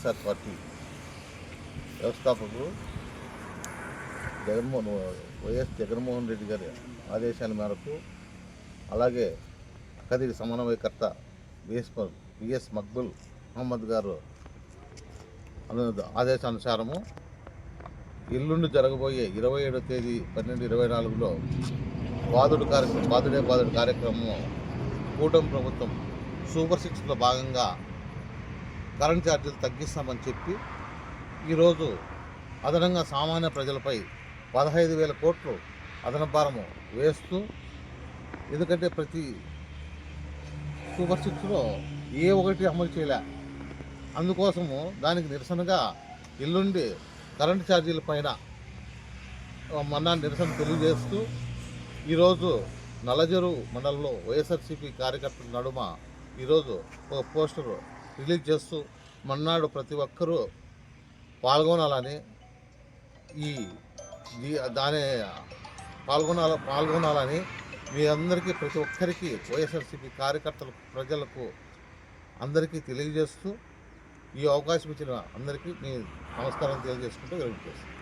YSR party వ్యవస్థాపకులు YS Jaganmohan Reddy గారి ఆదేశాల మేరకు, అలాగే కదిరి సమన్వయకర్త బిఎస్ మక్బుల్ మహమ్మద్ గారు ఆదేశానుసారము ఎల్లుండి జరగబోయే 27వ తేదీ 12/24లో బాదుడే కార్యక్రమం కూటమి ప్రభుత్వం సూపర్ 6లో భాగంగా కరెంట్ ఛార్జీలు తగ్గిస్తామని చెప్పి ఈరోజు అదనంగా సామాన్య ప్రజలపై 15,000 కోట్లు అదనపు భారము వేస్తూ, ఎందుకంటే ప్రతి సూపర్ 6లో ఏ ఒకటి అమలు చేయలే, అందుకోసము దానికి నిరసనగా ఎల్లుండి కరెంటు ఛార్జీల పైన మొన్న నిరసన తెలియజేస్తూ ఈరోజు నల్లజెరువు మండలంలో వైఎస్ఆర్సీపీ కార్యకర్తల నడుమ ఈరోజు ఒక పోస్టర్ రిలీజ్ చేస్తూ మన్నాడు ప్రతి ఒక్కరూ పాల్గొనాలని పాల్గొనాలని మీ అందరికీ ప్రతి ఒక్కరికి వైఎస్ఆర్సీపీ కార్యకర్తలకు ప్రజలకు అందరికీ తెలియజేస్తూ ఈ అవకాశం ఇచ్చిన అందరికీ మీ నమస్కారం తెలియజేసుకుంటూ విరమించేస్తాను.